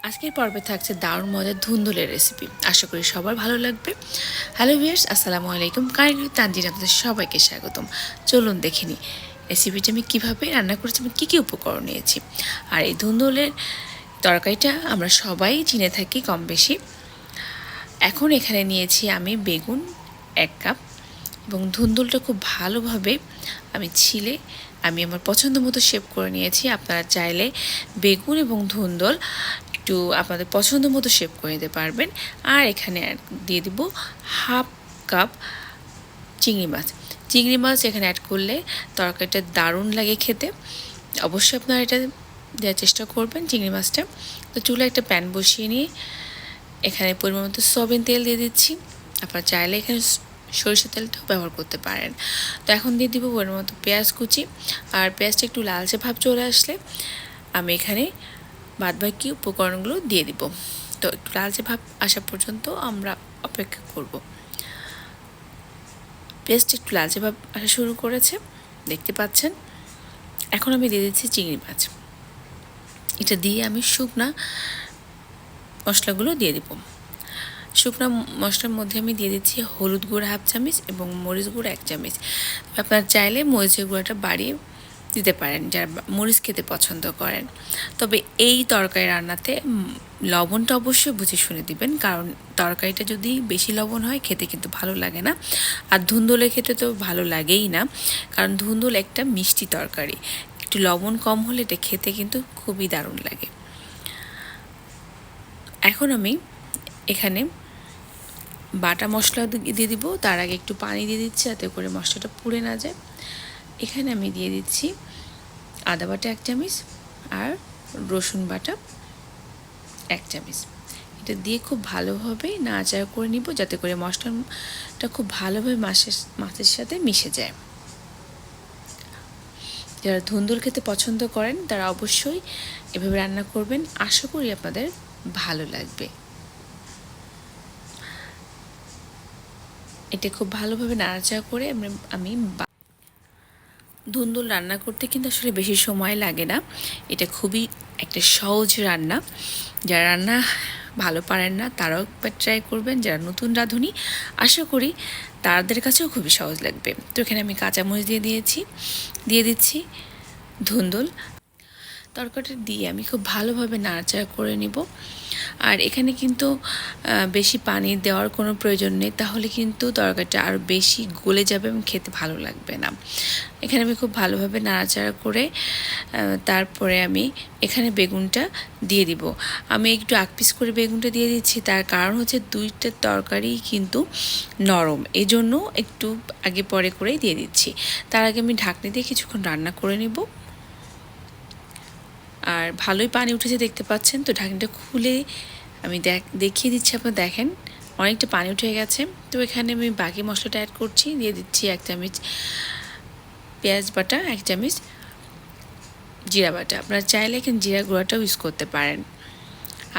আজকের পর্বে থাকছে দারুণ মজার ধুন্দুলের রেসিপি। আশা করি সবার ভালো লাগবে। হ্যালো ভিউয়ার্স, আসসালামু আলাইকুম। কারিগরি তানজিন আপনাদের সবাইকে স্বাগতম। চলুন দেখে নিই রেসিপিটা আমি কীভাবে রান্না করেছি, আমি কী কী উপকরণ নিয়েছি। আর এই ধুন্দুলের তরকারিটা আমরা সবাই চিনে থাকি কম বেশি। এখন এখানে নিয়েছি আমি বেগুন 1 কাপ এবং ধুন্দুলটা খুব ভালোভাবে আমি ছিলে আমি আমার পছন্দ মতো শেপ করে নিয়েছি। আপনারা চাইলে বেগুন এবং ধুন্দুল একটু আপনাদের পছন্দ মতো শেপ করে নিতে পারবেন। আর এখানে দিয়ে দিব 1/2 কাপ চিংড়ি মাছ। চিংড়ি মাছ এখানে অ্যাড করলে তরকারিটা দারুণ লাগে খেতে। অবশ্যই আপনারা এটা দেওয়ার চেষ্টা করবেন চিংড়ি মাছটা। তো চুলায় একটা প্যান বসিয়ে নিয়ে এখানে পরিমাণ মতো সয়াবিন তেল দিয়ে দিচ্ছি। আপনারা চাইলে এখানে সরিষার তেলটাও ব্যবহার করতে পারেন। তো এখন দিয়ে দিব পরিমাণ মতো পেঁয়াজ কুচি। আর পেঁয়াজটা একটু লালচে ভাব চলে আসলে আমি এখানে বাদবাকি উপকরণগুলো দিয়ে দিব। তো একটু লালচে ভাব আসা পর্যন্ত আমরা অপেক্ষা করব। পেঁয়াজটা একটু লালচে ভাব আসা শুরু করেছে, দেখতে পাচ্ছেন। এখন আমি দিয়ে দিচ্ছি চিংড়ি মাছ। এটা দিয়ে আমি শুকনা মশলাগুলো দিয়ে দিব। শুকনো মশলার মধ্যে আমি দিয়ে দিচ্ছি হলুদ গুঁড়া 1/2 চামচ এবং মরিচ গুঁড়া 1 চামচ। আপনারা চাইলে মরিচের গুঁড়াটা বাড়িয়ে দিতে পারেন যারা মরিচ খেতে পছন্দ করেন। তবে এই তরকারি রান্নাতে লবণটা অবশ্যই বুঝে শুনে দিবেন, কারণ তরকারিটা যদি বেশি লবণ হয় খেতে কিন্তু ভালো লাগে না। আর ধুন্দুলের ক্ষেত্রে তো ভালো লাগেই না, কারণ ধুন্দুল একটা মিষ্টি তরকারি। একটু লবণ কম হলে এটা খেতে কিন্তু খুবই দারুণ লাগে। এখন আমি এখানে বাটা মশলা দিয়ে দিব। তার আগে একটু পানি দিয়ে দিচ্ছি যাতে করে মশলাটা পুড়ে না যায়। এখানে আমি দিয়ে দিচ্ছি আদা বাটা 1 চামচ আর রসুন বাটা 1 চামচ। এটা দিয়ে খুব ভালোভাবে নাড়াচাড়া করে নিব যাতে করে মশলাটা খুব ভালোভাবে মাছের সাথে মিশে যায়। যারা ধুন্দুল খেতে পছন্দ করেন তারা অবশ্যই এভাবে রান্না করবেন। আশা করি আপনাদের ভালো লাগবে। এটা খুব ভালোভাবে নাড়াচাড়া করে আমি ধুন্দুল রান্না করতে কিন্তু আসলে বেশি সময় লাগে না। এটা খুবই একটা সহজ রান্না। যারা রান্না ভালো পারেন না তারাও একবার ট্রাই করবেন। যারা নতুন রাঁধুনি আশা করি তাদের কাছেও খুবই সহজ লাগবে। তো এখানে আমি কাঁচামরিচ দিয়ে দিচ্ছি ধুন্দুল। তরকারিটা দিয়ে আমি খুব ভালোভাবে নাড়াচাড়া করে নিব। আর এখানে কিন্তু বেশি পানি দেওয়ার কোনো প্রয়োজন নেই, তাহলে কিন্তু তরকারিটা আরও বেশি গলে যাবে এবং খেতে ভালো লাগবে না। এখানে আমি খুব ভালোভাবে নাড়াচাড়া করে তারপরে আমি এখানে বেগুনটা দিয়ে দিব। আমি একটু পিস করে বেগুনটা দিয়ে দিচ্ছি, তার কারণ হচ্ছে দুইটা তরকারি কিন্তু নরম, এই জন্য একটু আগে পরে করেই দিয়ে দিচ্ছি। তার আগে আমি ঢাকনি দিয়ে কিছুক্ষণ রান্না করে নিব। আর ভালোই পানি উঠেছে দেখতে পাচ্ছেন। তো ঢাকনিটা খুলে আমি দেখিয়ে দিচ্ছি, আপনারা দেখেন অনেকটা পানি উঠে গেছে। তো এখানে আমি বাকি মশলাটা অ্যাড করছি। দিয়ে দিচ্ছি 1 চামচ পেঁয়াজ বাটা, 1 চামচ জিরা বাটা। আপনারা চাইলে এখানে জিরা গুঁড়াটাও ইউজ করতে পারেন।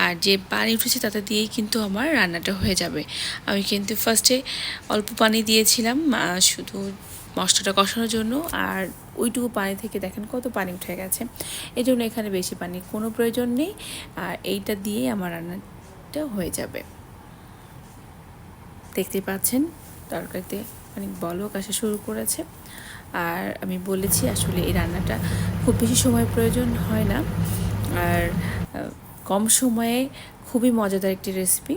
আর যে পানি উঠেছে তাতে দিয়েই কিন্তু আমার রান্নাটা হয়ে যাবে। আমি কিন্তু ফার্স্টে অল্প পানি দিয়েছিলাম শুধু মশলাটা কষানোর জন্য, আর ওইটুকু পানি থেকে দেখেন কত পানি উঠে গেছে। এই জন্য এখানে বেশি পানির কোনো প্রয়োজন নেই। আর এইটা দিয়েই আমার রান্নাটা হয়ে যাবে। দেখতে পাচ্ছেন তরকারিতে অনেক বলক আসা শুরু করেছে। আর আমি বলেছি আসলে এই রান্নাটা খুব বেশি সময় প্রয়োজন হয় না, আর কম সময়ে খুবই মজাদার একটি রেসিপি।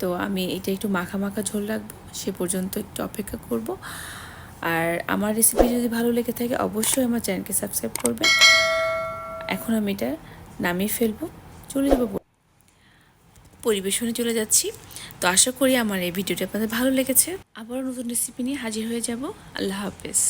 তো আমি এটা একটু মাখা মাখা ঝোল রাখবো, সে পর্যন্ত একটু অপেক্ষা করব। আর আমার রেসিপি যদি ভালো লেগে থাকে অবশ্যই আমার চ্যানেলকে সাবস্ক্রাইব করবেন। এখন আমি এটা নামিয়ে ফেলবো, চলে যাবো পরিবেশনে চলে যাচ্ছি। তো আশা করি আমার এই ভিডিওটি আপনাদের ভালো লেগেছে। আবারও নতুন রেসিপি নিয়ে হাজির হয়ে যাব। আল্লাহ হাফেজ।